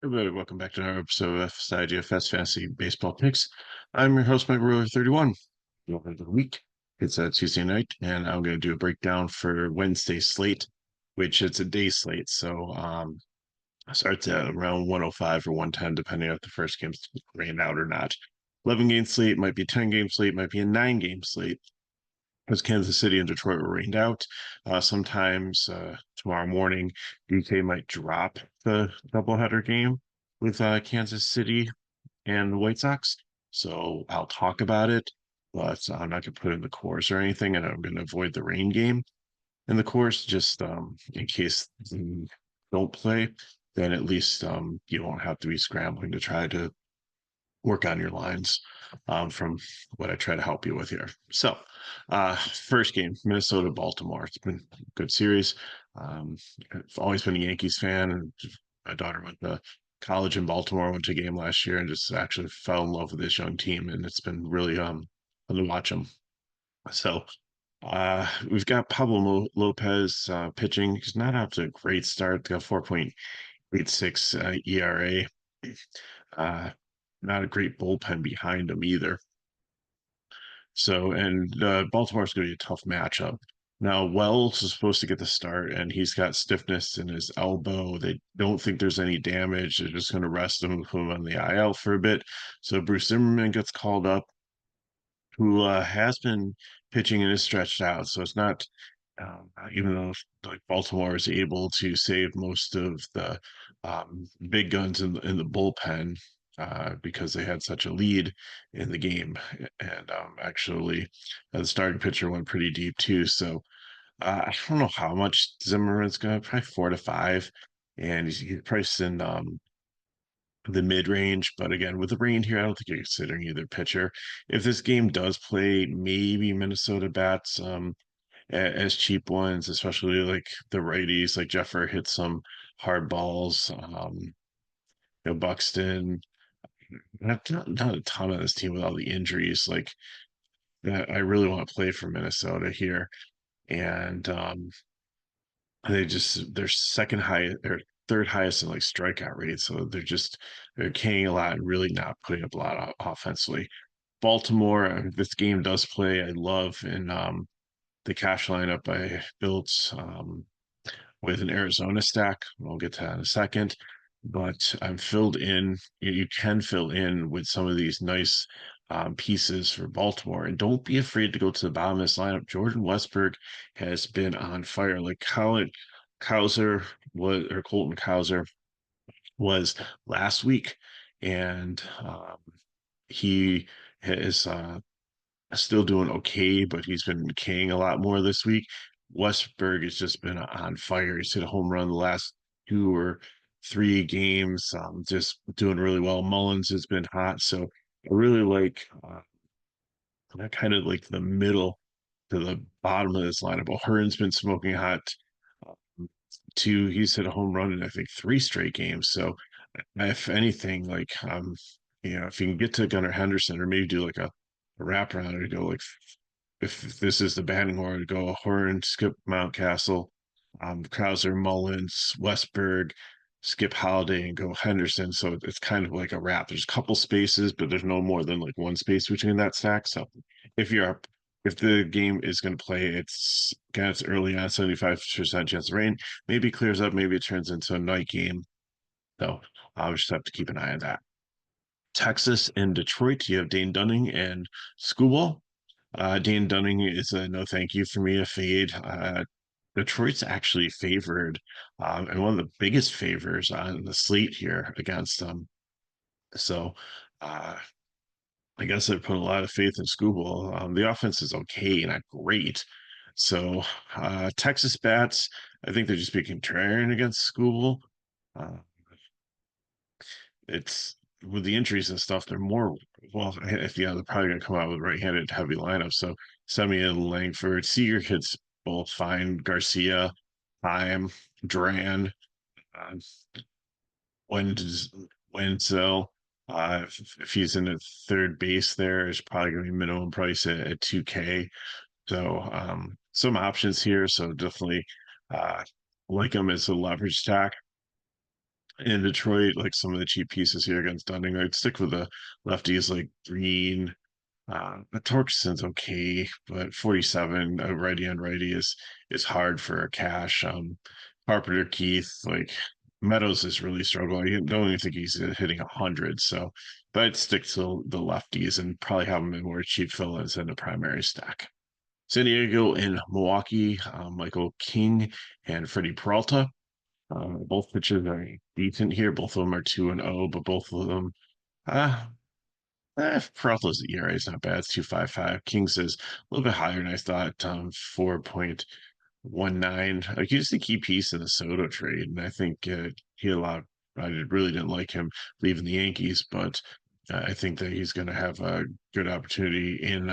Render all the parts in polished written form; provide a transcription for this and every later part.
Everybody, welcome back to another episode of FSi DFS Fantasy Baseball Picks. I'm your host, Mike Brewer, 31. Welcome to the week. It's a Tuesday night, and I'm going to do a breakdown for Wednesday slate, which it's a day slate. So starts at around 105 or 110, depending on if the first game's rained out or not. 11-game slate, might be 10-game slate, might be a 9-game slate, because Kansas City and Detroit were rained out. Sometimes tomorrow morning, DK might drop the doubleheader game with Kansas City and the White Sox. So I'll talk about it, but I'm not going to put in the course or anything, and I'm going to avoid the rain game in the course just in case they don't play. Then at least you won't have to be scrambling to try to work on your lines from what I try to help you with here. So, first game, Minnesota Baltimore. It's been a good series. I've always been a Yankees fan, and my daughter went to college in Baltimore, went to a game last year, and just actually fell in love with this young team, and it's been really fun to watch them. So, we've got Pablo Lopez pitching. He's not off to a great start. Got 4.86 ERA. Uh, Not a great bullpen behind him either. So, and Baltimore's going to be a tough matchup. Now, Wells is supposed to get the start, and he's got stiffness in his elbow. They don't think there's any damage. They're just going to rest him, put him on the IL for a bit. So Bruce Zimmerman gets called up, who has been pitching and is stretched out. So it's not, even though like Baltimore is able to save most of the big guns in the bullpen because they had such a lead in the game, and actually the starting pitcher went pretty deep too. So I don't know how much Zimmerman's going to, probably 4 to 5, and he's priced in the mid range. But again, with the rain here, I don't think you're considering either pitcher. If this game does play, maybe Minnesota bats as cheap ones, especially like the righties, like Jeffer hit some hard balls. Buxton, not a ton of this team with all the injuries. Like that, I really want to play for Minnesota here, and they're second highest or third highest in like strikeout rate. So they're King a lot and really not putting up a lot offensively. Baltimore, this game does play. I love in the cash lineup I built with an Arizona stack. We'll get to that in a second. But I'm filled in. You can fill in with some of these nice pieces for Baltimore, and don't be afraid to go to the bottom of this lineup. Jordan Westberg has been on fire. Like Colin Cowser was, or Colton Cowser was last week, and he is still doing okay, but he's been King a lot more this week. Westberg has just been on fire. He's hit a home run the last 2 or 3 games, just doing really well. Mullins has been hot. So I really like kind of like the middle to the bottom of this lineup. O'Hearn's been smoking hot too. He's hit a home run in I think 3 straight games. So if anything, like if you can get to Gunnar Henderson or maybe do like a wraparound or go like if this is the batting order, go Horn, Skip Mountcastle, Krauser, Mullins, Westberg, Skip Holiday, and go Henderson. So it's kind of like a wrap. There's a couple spaces, but there's no more than like one space between that stack. So if you're up, if the game is going to play, it's early on, 75% chance of rain. Maybe it clears up, maybe it turns into a night game. So I'll just have to keep an eye on that. Texas and Detroit, you have Dane Dunning and Skubal. Dane Dunning is a no thank you for me, a fade. Detroit's actually favored, and one of the biggest favors on the slate here against them. So I guess I put a lot of faith in Skubal. The offense is okay, not great. So Texas bats, I think they're just being contrarian against Skubal. Uh, it's with the injuries and stuff, they're more if they're probably gonna come out with right-handed heavy lineup. So Semien, Langford, Seager hits both fine. Garcia, Time, Duran, uh, Wenzel. If he's in at third base, there is probably gonna be minimum price at 2K. So some options here. So definitely like them as a leverage stack. in Detroit, like some of the cheap pieces here against Dunning, I'd stick with the lefties like Green. But Torkelson's okay, but 47 righty on righty is hard for a cash. Carpenter Keith, like Meadows is really struggling. I don't even think he's hitting 100. So, but I'd stick to the lefties and probably have them in more cheap fill-ins than a primary stack. San Diego and Milwaukee, Michael King and Freddie Peralta. Both pitchers are decent here. Both of them are 2-0, but both of them, uh, Peralta's ERA is not bad. It's 2.55. Kings is a little bit higher than I thought, 4.19. Like he's the key piece in the Soto trade, and I think he allowed. I really didn't like him leaving the Yankees, but I think that he's going to have a good opportunity in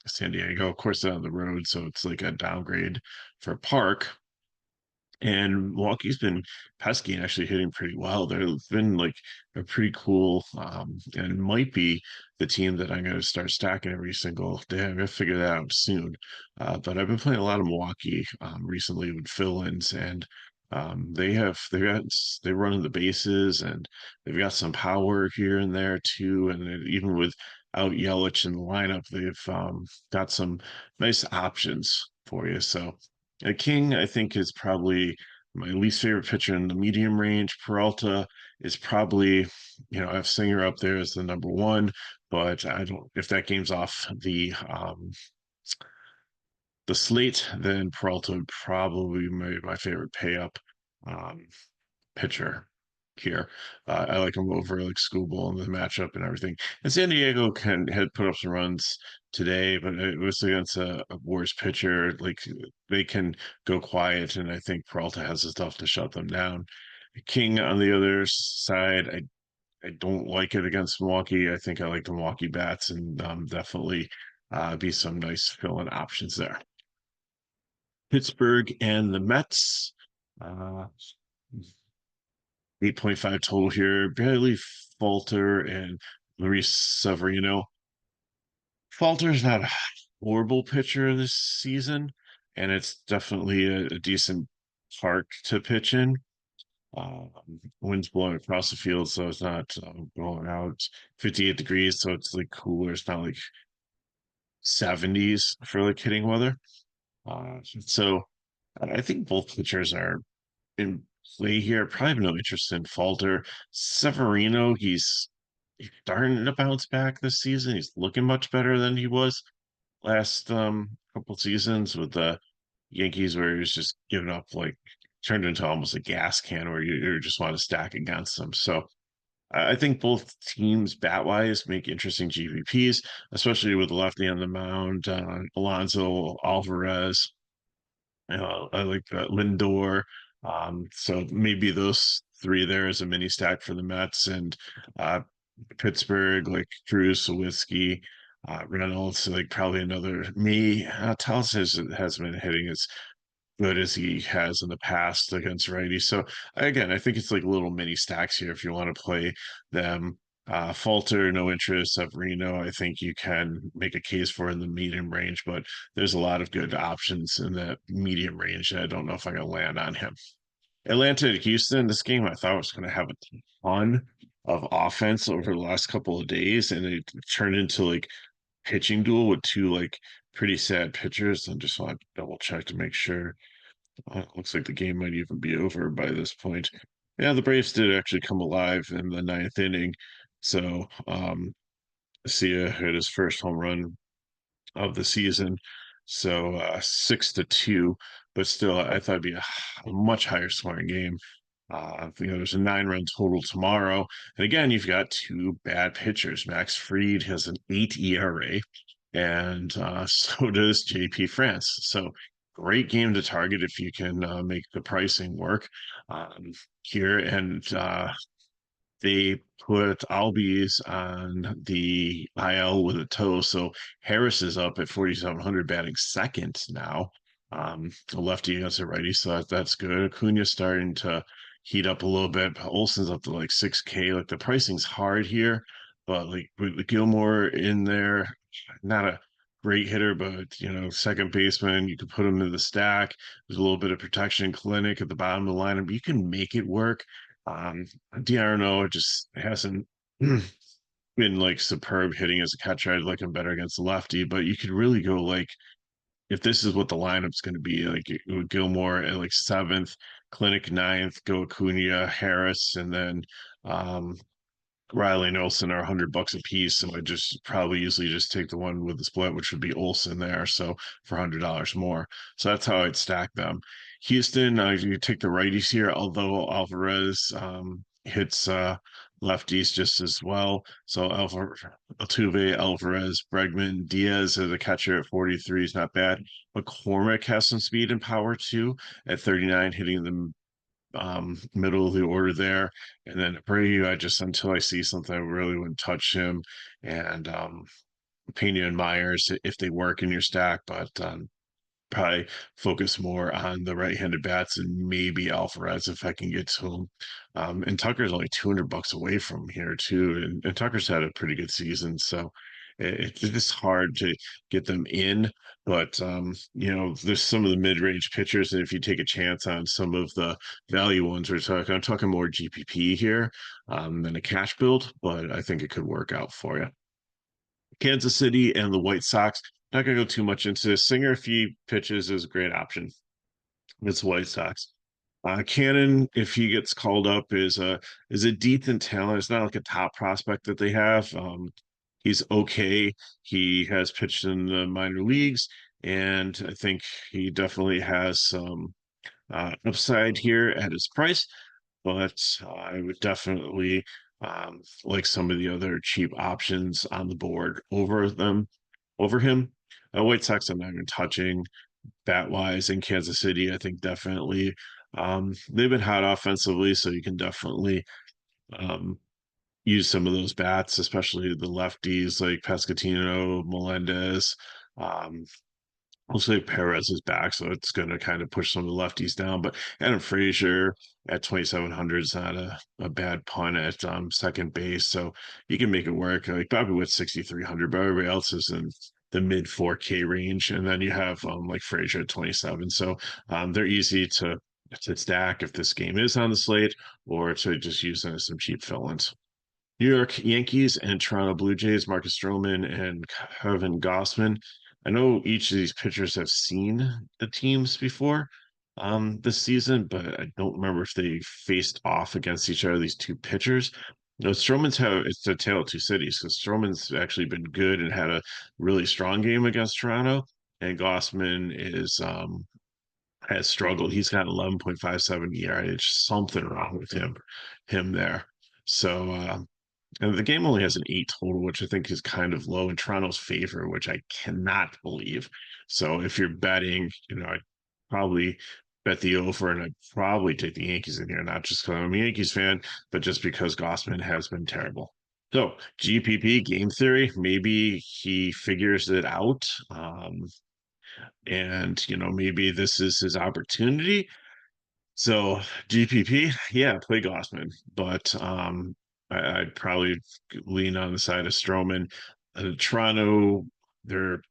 San Diego. Of course, they're on the road, so it's like a downgrade for Park. And Milwaukee's been pesky and actually hitting pretty well. They've been like a pretty cool, and might be the team that I'm going to start stacking every single day. I'm going to figure that out soon. But I've been playing a lot of Milwaukee recently with fill-ins, and they're running the bases, and they've got some power here and there too. And even without Yelich in the lineup, they've got some nice options for you. So. King, I think, is probably my least favorite pitcher in the medium range. Peralta is probably, I have Singer up there as the number one, but I don't. If that game's off the slate, then Peralta would probably be my favorite pay up um, pitcher here. I like him over like Scooble and the matchup and everything. And San Diego had put up some runs today, but it was against a worse pitcher. Like they can go quiet, and I think Peralta has the stuff to shut them down. King on the other side, I don't like it against Milwaukee. I think I like the Milwaukee bats, and definitely be some nice fill-in options there. Pittsburgh and the Mets. Uh, 8.5 total here. Barely Falter and Luis Severino. Falter's not a horrible pitcher this season, and it's definitely a decent park to pitch in. Wind's blowing across the field, so it's not blowing out 58 degrees, so it's like cooler. It's not like 70s for like hitting weather. So I think both pitchers are in play here. Probably have no interest in Falter. Severino, he's starting to bounce back this season. He's looking much better than he was last couple seasons with the Yankees, where he was just giving up like turned into almost a gas can where you just want to stack against them. So I think both teams bat wise make interesting GVPs, especially with the lefty on the mound, Alonso Alvarez. I like Lindor. So maybe those three there is a mini stack for the Mets and uh, Pittsburgh, like Drew Sawitsky, Reynolds, like probably another me. Talis has been hitting as good as he has in the past against righties. So again, I think it's like little mini stacks here if you want to play them. Falter, no interest. Severino, I think you can make a case for in the medium range, but there's a lot of good options in that medium range. I don't know if I can land on him. Atlanta to Houston, this game I thought was going to have a ton of offense over the last couple of days, and it turned into like pitching duel with two like pretty sad pitchers. I just want to double check to make sure. Looks like the game might even be over by this point. Yeah, the Braves did actually come alive in the ninth inning. So Sia hit his first home run of the season. So 6-2, but still I thought it'd be a much higher scoring game. There's a 9-run total tomorrow. And again, you've got two bad pitchers. Max Fried has an 8 ERA, and so does JP France. So great game to target if you can make the pricing work here. And they put Albies on the IL with a toe. So Harris is up at 4,700, batting second now. A lefty against a righty, so that's good. Acuna's starting to heat up a little bit. Olson's up to like 6K. Like the pricing's hard here, but like with Gilmore in there, not a great hitter, but second baseman, you could put him in the stack. There's a little bit of protection clinic at the bottom of the lineup. You can make it work. Um, Diarno just hasn't been like superb hitting as a catcher. I'd like him better against the lefty, but you could really go like if this is what the lineup's going to be, like it would Gilmore at like seventh, Clinic ninth, go Acuna, Harris, and then um Riley and Olsen are $100 a piece, so I just probably usually just take the one with the split, which would be Olsen there. So for $100 more, so that's how I'd stack them. Houston, you take the righties here, although Alvarez hits lefties just as well. So Altuve, Alvarez, Bregman, Diaz as a catcher at 43 is not bad. McCormick has some speed and power too at 39, hitting the middle of the order there. And then Abreu, I just until I see something, I really wouldn't touch him. And Pena and Myers if they work in your stack, but probably focus more on the right-handed bats and maybe Alvarez if I can get to him. And Tucker's only $200 away from here too, and Tucker's had a pretty good season, so it's just hard to get them in. But there's some of the mid-range pitchers, and if you take a chance on some of the value ones, I'm talking more GPP here than a cash build, but I think it could work out for you. Kansas City and the White Sox. Not going to go too much into this. Singer, if he pitches, is a great option. It's White Sox. Cannon, if he gets called up, is a decent talent. It's not like a top prospect that they have. He's okay. He has pitched in the minor leagues, and I think he definitely has some upside here at his price. But I would definitely like some of the other cheap options on the board over him. White Sox, I'm not even touching bat wise in Kansas City. I think definitely they've been hot offensively, so you can definitely um, use some of those bats, especially the lefties like Pescatino, Melendez. Um, Looks like Perez is back, so it's going to kind of push some of the lefties down. But Adam Frazier at 2,700 is not a bad punt at second base, so you can make it work. Like Bobby Witt's 6,300, but everybody else is in the mid 4K range, and then you have like Frazier at 27. So they're easy to stack if this game is on the slate, or to just use them as some cheap fill-ins. New York Yankees and Toronto Blue Jays, Marcus Stroman and Kevin Gossman. I know each of these pitchers have seen the teams before this season, but I don't remember if they faced off against each other, these two pitchers. No, it's a tale of two cities because Stroman's actually been good and had a really strong game against Toronto, and Gossman is has struggled. He's got 11.57 ERA. It's something wrong with him there. So and the game only has an 8 total, which I think is kind of low in Toronto's favor, which I cannot believe. So if you're betting, I'd probably bet the over, and I'd probably take the Yankees in here, not just because I'm a Yankees fan, but just because Gossman has been terrible. So GPP game theory, maybe he figures it out. And maybe this is his opportunity. So GPP, yeah, play Gossman, but I'd probably lean on the side of Stroman. Toronto, they're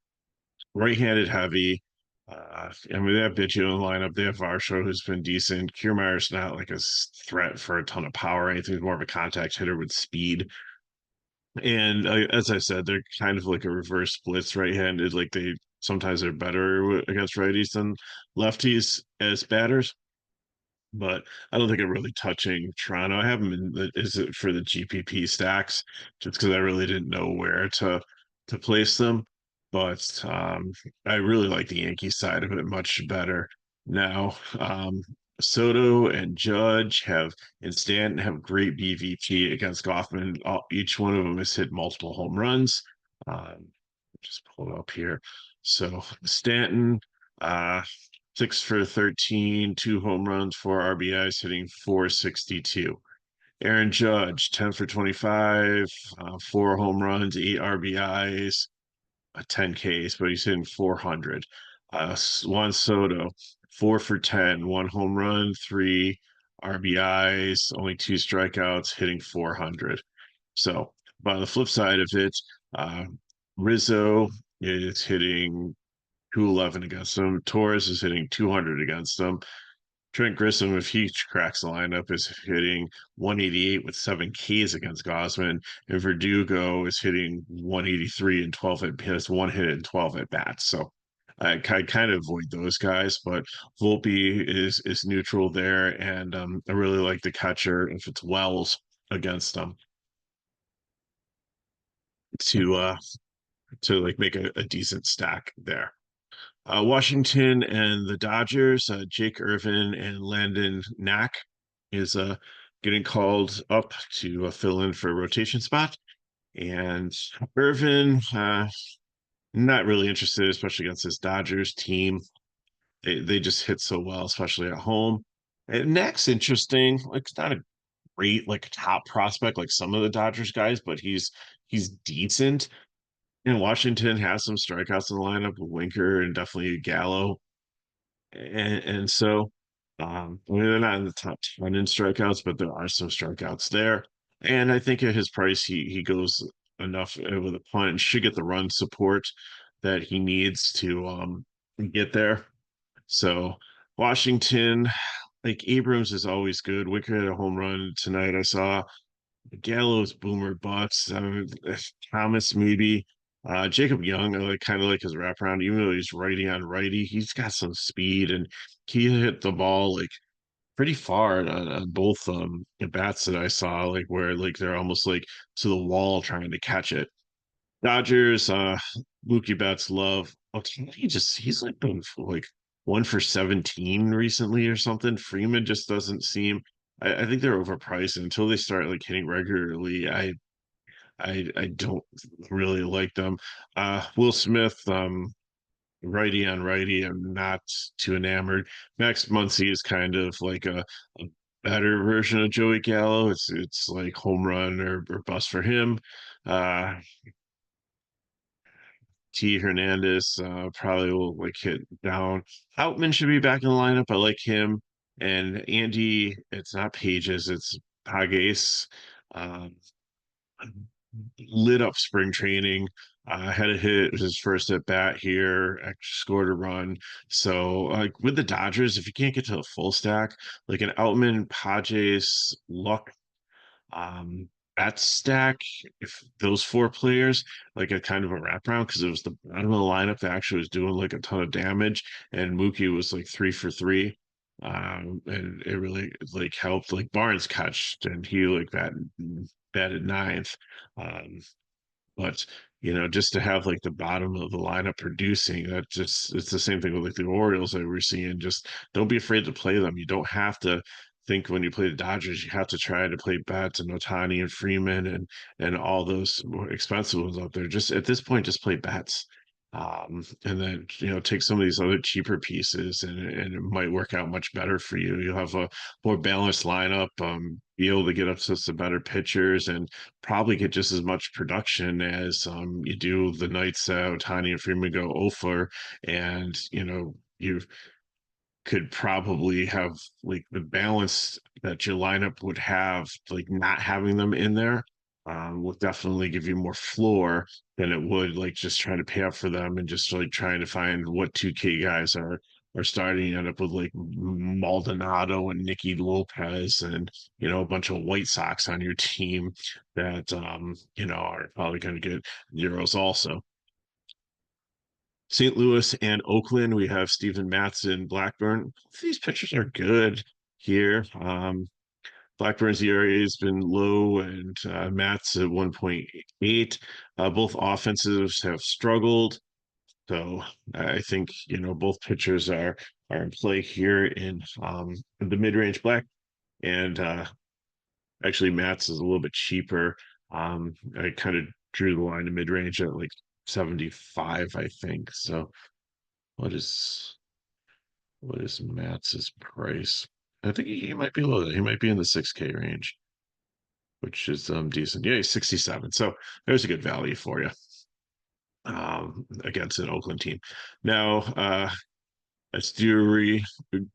right-handed heavy. I mean, they have Biggio in the lineup. They have Varsho, who's been decent. Kiermaier's not like a threat for a ton of power or anything. He's more of a contact hitter with speed. And as I said, they're kind of like a reverse splits right-handed. Like they sometimes are better against righties than lefties as batters, but I don't think I'm really touching Toronto. I have them in is it for the GPP stacks just because I really didn't know where to place them. But I really like the Yankees side of it much better now. Soto and Judge and Stanton have great BVP against Goffman. Each one of them has hit multiple home runs. Just pull it up here. So Stanton, uh, 6 for 13, 2 home runs, 4 RBIs, hitting 462. Aaron Judge, 10 for 25, 4 home runs, 8 RBIs, 10 Ks, but he's hitting 400. Juan Soto, 4 for 10, 1 home run, 3 RBIs, only 2 strikeouts, hitting 400. So, by the flip side of it, uh, Rizzo is hitting 211 against him. Torres is hitting 200 against him. Trent Grissom, if he cracks the lineup, is hitting 188 with 7 Ks against Gosman, and Verdugo is hitting 183 and 12 has one hit and 12 at bats. So I kind of avoid those guys, but Volpe is neutral there, and I really like the catcher if it's Wells against them to like make a decent stack there. Washington and the Dodgers, Jake Irvin and Landon Knack is getting called up to fill in for a rotation spot. And Irvin, not really interested, especially against this Dodgers team. They just hit so well, especially at home. And Knack's interesting. Like, it's not a great like top prospect like some of the Dodgers guys, but he's decent. And Washington has some strikeouts in the lineup with Winker and definitely Gallo. And so I mean they're not in the top 10 in strikeouts, but there are some strikeouts there. And I think at his price he goes enough with a punt, should get the run support that he needs to get there. So Washington, like Abrams is always good. Wicker had a home run tonight, I saw. Gallows, Boomer, Butts, Thomas, maybe. Jacob Young, I like kind of like his wraparound, even though he's righty on righty, he's got some speed and he hit the ball like pretty far on both at bats that I saw, like where like they're almost like to the wall trying to catch it. Dodgers, Mookie Betts love. Oh, he's like been like 1 for 17 recently or something. Freeman just doesn't seem. I think they're overpriced and until they start like hitting regularly. I don't really like them. Will Smith, righty on righty. I'm not too enamored. Max Muncy is kind of like a better version of Joey Gallo. It's like home run or bust for him. Uh, T Hernandez probably will like hit down. Outman should be back in the lineup. I like him. And Andy, it's not Pages, it's Pages. Um, lit up spring training. Had a hit his first at bat here, actually scored a run. So, like with the Dodgers, if you can't get to the full stack, like an Outman, Pages, Luck, um, that stack, if those four players, like a kind of a wraparound, because it was the bottom of the lineup that actually was doing like a ton of damage, and Mookie was like 3 for 3. And it really like helped. Like Barnes catched, and he like batted ninth. Um, but just to have like the bottom of the lineup producing, that just it's the same thing with like the Orioles that we're seeing. Just don't be afraid to play them. You don't have to think when you play the Dodgers, you have to try to play Betts and Otani and Freeman and all those more expensive ones out there. Just at this point, just play Betts. And then take some of these other cheaper pieces and it might work out much better for you. You'll have a more balanced lineup, be able to get up to some better pitchers and probably get just as much production as you do the nights Otani and Freeman go over, and you could probably have like the balance that your lineup would have, like not having them in there will definitely give you more floor than it would like just trying to pay up for them and just like trying to find what 2K guys are starting. You end up with like Maldonado and Nicky Lopez and a bunch of White Sox on your team that are probably going to get zeros also. St. Louis and Oakland, we have Steven Matz and Blackburn. These pitchers are good here. Blackburn's ERA has been low, and Matz at 1.8. Both offensives have struggled, so I think both pitchers are in play here in the mid range black, and actually Matz is a little bit cheaper. I kind of drew the line to mid range at like 75, I think. So what is Matz's price? I think he might be low. He might be in the 6K range, which is decent. Yeah, he's 67. So there's a good value for you against an Oakland team. Now, Esteury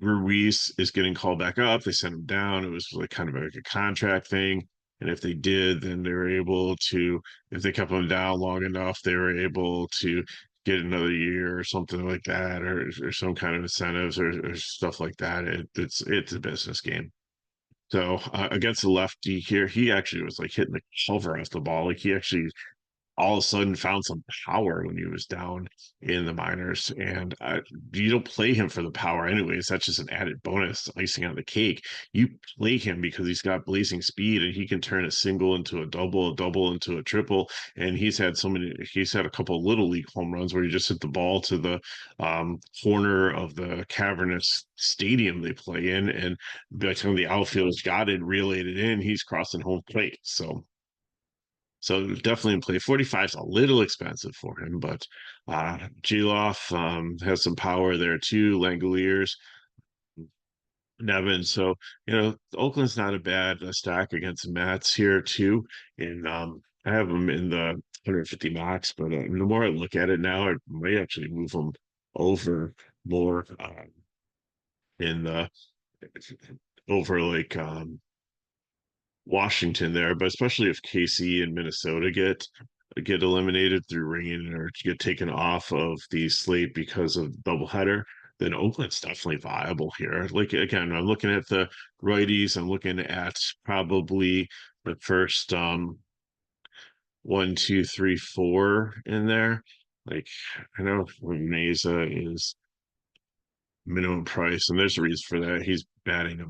Ruiz is getting called back up. They sent him down. It was like kind of like a contract thing. And if they did, then they were able to, if they kept him down long enough, they were able to get another year or something like that, or some kind of incentives or stuff like that. It's a business game. So against the lefty here, he actually was like hitting the cover off the ball. Like he actually all of a sudden found some power when he was down in the minors. And you don't play him for the power anyways. That's just an added bonus, icing on the cake. You play him because he's got blazing speed and he can turn a single into a double into a triple. And he's had a couple of little league home runs where he just hit the ball to the corner of the cavernous stadium they play in. And by the time the outfield's got it, relayed it in, he's crossing home plate. So definitely in play. 45 is a little expensive for him, but Geloff has some power there too. Langoliers, Nevin. So Oakland's not a bad stack against the Mets here too. And I have them in the 150 max, but the more I look at it now, I may actually move them over more in the over like Washington there, but especially if KC and Minnesota get eliminated through rain or get taken off of the slate because of doubleheader, then Oakland's definitely viable here. Like again, I'm looking at the righties. I'm looking at probably the first one, two, three, four in there. Like I know Mesa is minimum price, and there's a reason for that. He's batting a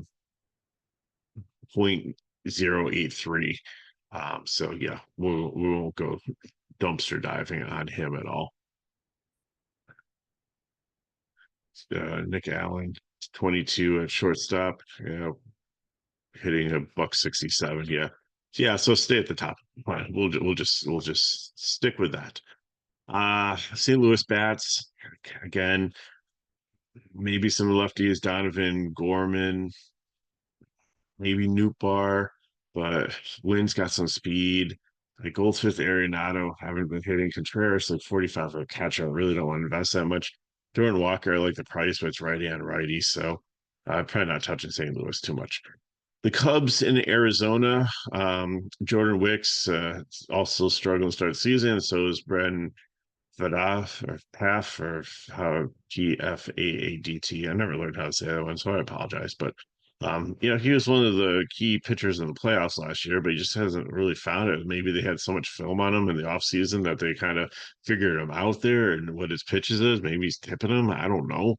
0.083. So yeah, we won't go dumpster diving on him at all. Nick Allen, 22 at shortstop, hitting a buck 67. Yeah. Yeah, so stay at the top. Fine. We'll just stick with that. St. Louis bats again, maybe some lefties, Donovan, Gorman, maybe Nootbaar, but Wynn's got some speed. Like Goldsmith, Arenado haven't been hitting. Contreras like 45 for a catcher. I really don't want to invest that much. Jordan Walker, I like the price, but it's righty on righty, so I'm probably not touching St. Louis too much. The Cubs in Arizona, Jordan Wicks also struggling to start the season. So is Brendan Vadaf or Paf or how Gfaadt. I never learned how to say that one, so I apologize. But he was one of the key pitchers in the playoffs last year, but he just hasn't really found it. Maybe they had so much film on him in the offseason that they kind of figured him out there and what his pitches is. Maybe he's tipping him. I don't know.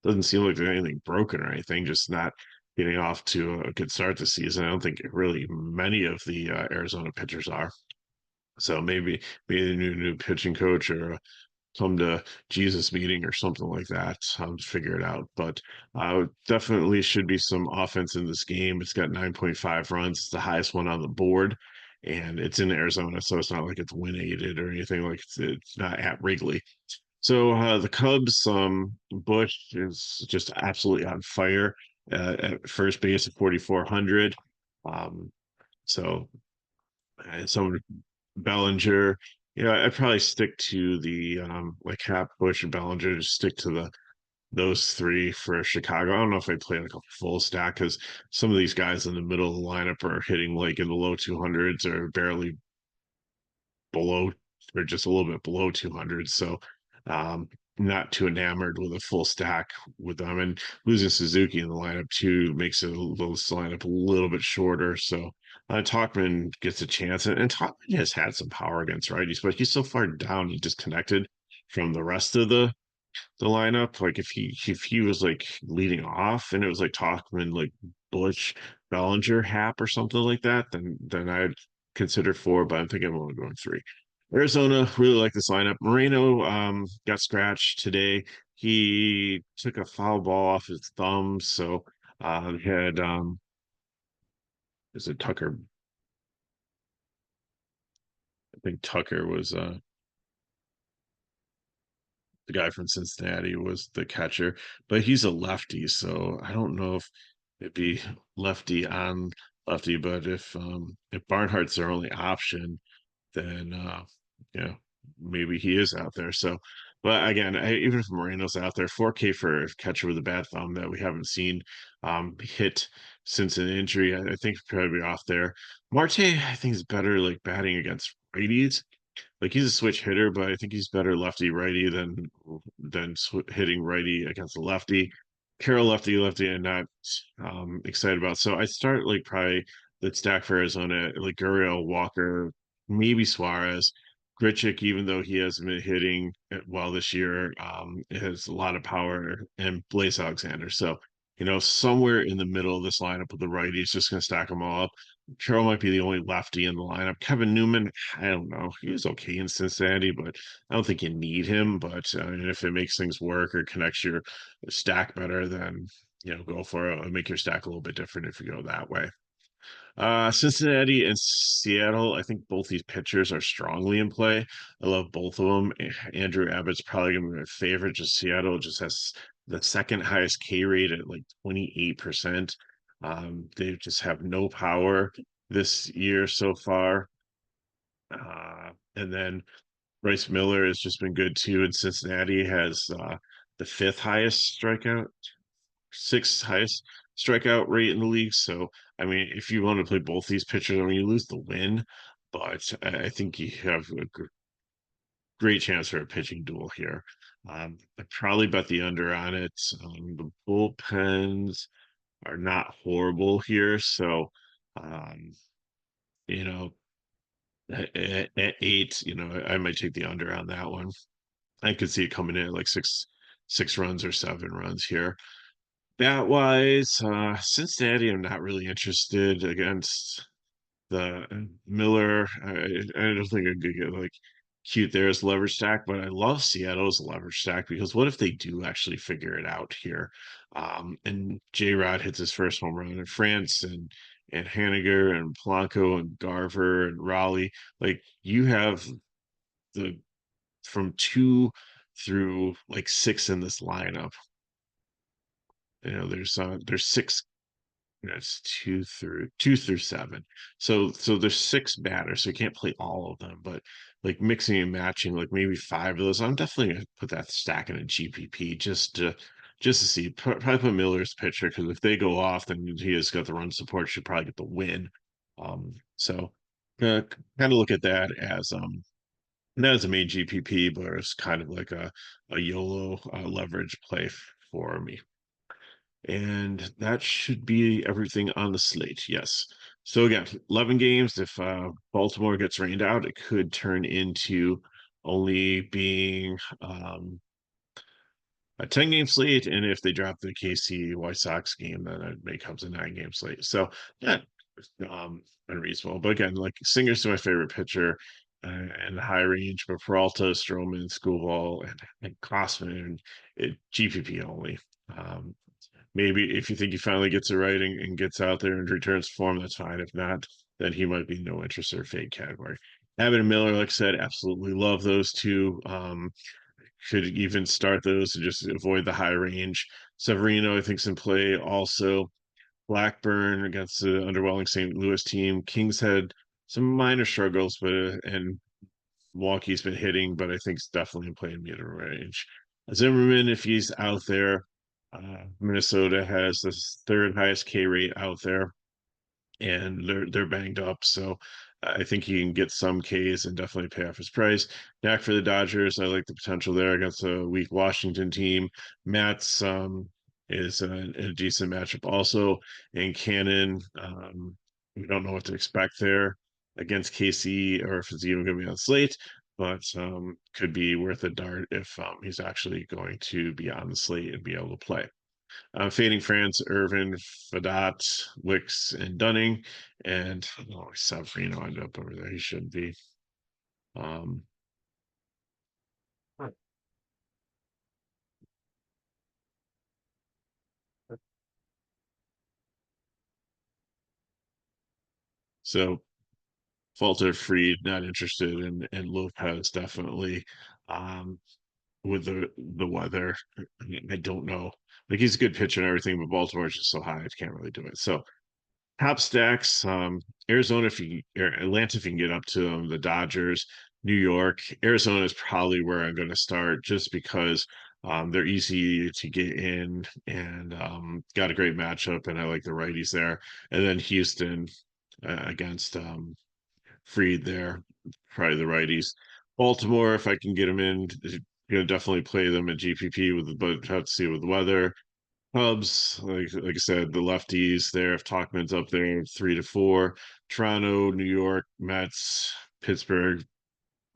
Doesn't seem like there's anything broken or anything, just not getting off to a good start this season. I don't think really many of the Arizona pitchers are. So maybe the new pitching coach or come to Jesus meeting or something like that to figure it out. But definitely should be some offense in this game. It's got 9.5 runs. It's the highest one on the board. And it's in Arizona, so it's not like it's win aided or anything like it's not at Wrigley. So the Cubs, Bush is just absolutely on fire at first base at 4,400. Um, so some Bellinger. I'd probably stick to the like Hap, Bush, and Bellinger. Just stick to those three for Chicago. I don't know if I play like a full stack because some of these guys in the middle of the lineup are hitting like in the low 200s or barely below or just a little bit below 200. So not too enamored with a full stack with them. And losing Suzuki in the lineup too makes this lineup a little bit shorter. So Talkman gets a chance, and Talkman has had some power against righties, but he's so far down and disconnected from the rest of the lineup. Like if he was like leading off and it was like Talkman, like Bush, Bellinger, Hap, or something like that, then I'd consider four, but I'm thinking I'm only going three. Arizona, really like this lineup. Moreno got scratched today. He took a foul ball off his thumb, so had is it Tucker? I think Tucker was the guy from Cincinnati was the catcher, but he's a lefty, so I don't know if it'd be lefty on lefty, but if Barnhart's their only option, then yeah, maybe he is out there. So, but again, even if Moreno's out there, 4K for a catcher with a bad thumb that we haven't seen hit since an injury, I think probably off there. Marte, I think is better like batting against righties. like he's a switch hitter, but I think he's better lefty righty than hitting righty against a lefty. Carroll lefty, I'm not excited about. So I start like probably the stack for Arizona, like Gurriel, Walker, maybe Suarez. Grichuk, even though he hasn't been hitting well this year, has a lot of power, and Blaze Alexander. So, somewhere in the middle of this lineup with the righties, just going to stack them all up. Carroll might be the only lefty in the lineup. Kevin Newman, I don't know. He was okay in Cincinnati, but I don't think you need him. But if it makes things work or connects your stack better, then go for it. It'll make your stack a little bit different if you go that way. Cincinnati and Seattle, I think both these pitchers are strongly in play. I love both of them. Andrew Abbott's probably going to be my favorite. Just Seattle just has the second highest K rate at like 28%. They just have no power this year so far. And then Bryce Miller has just been good too. And Cincinnati has the fifth highest strikeout, sixth highest strikeout rate in the league. So, I mean, if you want to play both these pitchers, I mean, you lose the win, but I think you have a great chance for a pitching duel here. I probably bet the under on it. The bullpens are not horrible here. So, um, you know, at 8, I might take the under on that one. I could see it coming in at like six runs or 7 runs here. Bat wise, Cincinnati, I'm not really interested against the Miller. I don't think I could get like cute there as leverage stack, but I love Seattle's leverage stack because what if they do actually figure it out here? And J Rod hits his first home run in France, and Haniger and Polanco and Garver and Raleigh. Like you have the from 2 through like 6 in this lineup. There's 6. That's 2 through 7. So there's 6 batters, so you can't play all of them, but like mixing and matching, like maybe 5 of those. I'm definitely gonna put that stack in a GPP just to see. Probably put Miller's pitcher because if they go off, then he has got the run support. Should probably get the win. So kind of look at that as not as a main GPP, but it's kind of like a YOLO leverage play for me. And that should be everything on the slate. Yes. So again, 11 games. If Baltimore gets rained out, it could turn into only being a 10-game slate. And if they drop the KC White Sox game, then it becomes a 9-game slate. So yeah, unreasonable. But again, like Singer's to my favorite pitcher and the high range, but Peralta, Stroman, Schoolball, and Klossman, GPP only. Maybe if you think he finally gets it right and gets out there and returns form, that's fine. If not, then he might be no interest or fade category. Abbott and Miller, like I said, absolutely love those two. Should even start those to just avoid the high range. Severino, I think, is in play also. Blackburn against the underwhelming St. Louis team. Kings had some minor struggles, but and Milwaukee's been hitting, but I think it's definitely in play in mid range. Zimmerman, if he's out there, Minnesota has the third highest K rate out there, and they're banged up. So I think he can get some Ks and definitely pay off his price. Dak for the Dodgers, I like the potential there against a weak Washington team. Matt's is a decent matchup also, and Cannon. We don't know what to expect there against KC or if it's even going to be on slate, but could be worth a dart if he's actually going to be on the slate and be able to play. Fading France, Irvin, Fadat, Wicks, and Dunning. And Severino ended up over there. He should be. Um, so Falter Freed, not interested, and Lopez definitely. Um, with the weather, I don't know. Like he's a good pitcher and everything, but Baltimore's just so high, I can't really do it. So top stacks, Arizona if you or Atlanta if you can get up to them, the Dodgers, New York, Arizona is probably where I'm going to start just because they're easy to get in and got a great matchup and I like the righties there. And then Houston against Freed there, probably the righties. Baltimore, if I can get them in, gonna definitely play them at GPP but have to see with the weather. Cubs, like I said, the lefties there. If Talkman's up there, 3 to 4. Toronto, New York, Mets, Pittsburgh.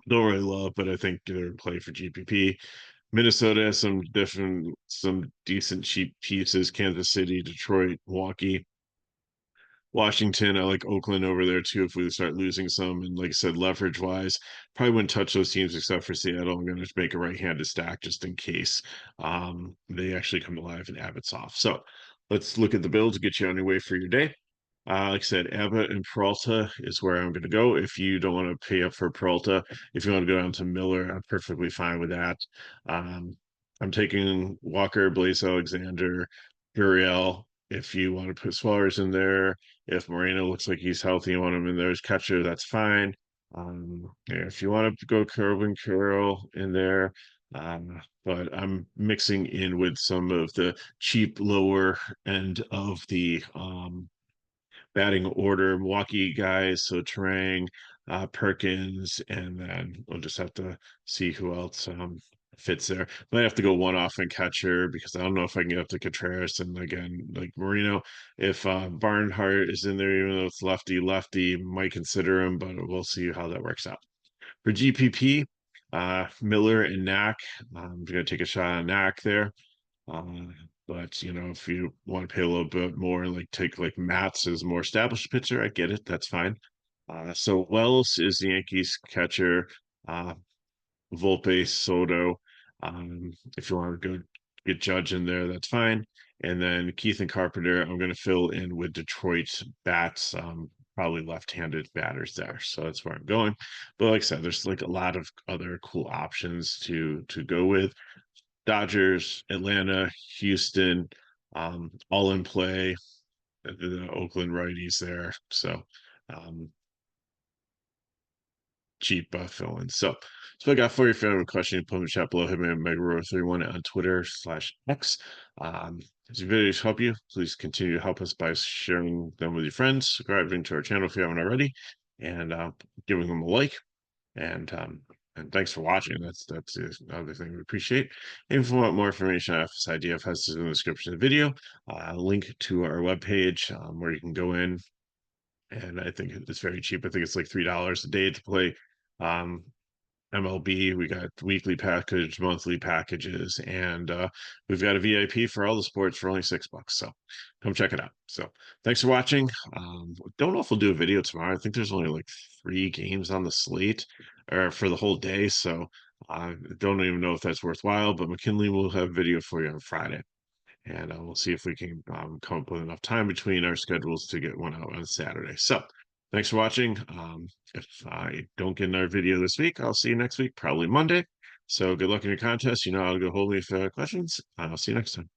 Don't really love, but I think they're in play for GPP. Minnesota has some decent cheap pieces. Kansas City, Detroit, Milwaukee. Washington, I like Oakland over there too if we start losing some. And like I said, leverage wise, probably wouldn't touch those teams except for Seattle. I'm going to make a right-handed stack just in case they actually come alive and Abbott's off. So let's look at the build to get you on your way for your day. Like I said, Abbott and Peralta is where I'm going to go. If you don't want to pay up for Peralta, if you want to go down to Miller, I'm perfectly fine with that. Um, I'm taking Walker, Blaze Alexander, Gurriel. If you want to put Swellers in there, if Moreno looks like he's healthy, you want him in there as catcher, that's fine. Yeah, if you want to go Corbin Carroll in there, but I'm mixing in with some of the cheap lower end of the batting order, Milwaukee guys, so Trang, Perkins, and then we'll just have to see who else fits there. Might have to go one off and catcher because I don't know if I can get up to Contreras and again like Marino. If Barnhart is in there, even though it's lefty, might consider him, but we'll see how that works out. For GPP, Miller and Knack, I'm gonna take a shot on Knack there. Um, but if you want to pay a little bit more and like take like Matz as a more established pitcher, I get it. That's fine. So Wells is the Yankees catcher. Uh, Volpe, Soto. If you want to go get Judge in there, that's fine. And then Keith and Carpenter, I'm going to fill in with Detroit bats, probably left-handed batters there. So that's where I'm going. But like I said, there's like a lot of other cool options to go with. Dodgers, Atlanta, Houston, all in play. The Oakland righties there. So um, cheap fill-in. So I got for you. If you have a question, put in the chat below. Hit me at Megaro31 on Twitter/X. If these videos help you, please continue to help us by sharing them with your friends, subscribing to our channel if you haven't already, and giving them a like. And thanks for watching. That's another thing we appreciate. And if you want more information on FSi DFS is in the description of the video. Link to our webpage where you can go in, and I think it's very cheap. I think it's like $3 a day to play um, MLB. We got weekly package, monthly packages, and we've got a VIP for all the sports for only $6. So come check it out. So thanks for watching. Don't know if we'll do a video tomorrow. I think there's only like 3 games on the slate or for the whole day. So I don't even know if that's worthwhile, but McKinley will have video for you on Friday. And we'll see if we can come up with enough time between our schedules to get one out on Saturday. So thanks for watching. If I don't get another video this week, I'll see you next week, probably Monday. So good luck in your contest. You know how to go hold me if you have questions. I'll see you next time.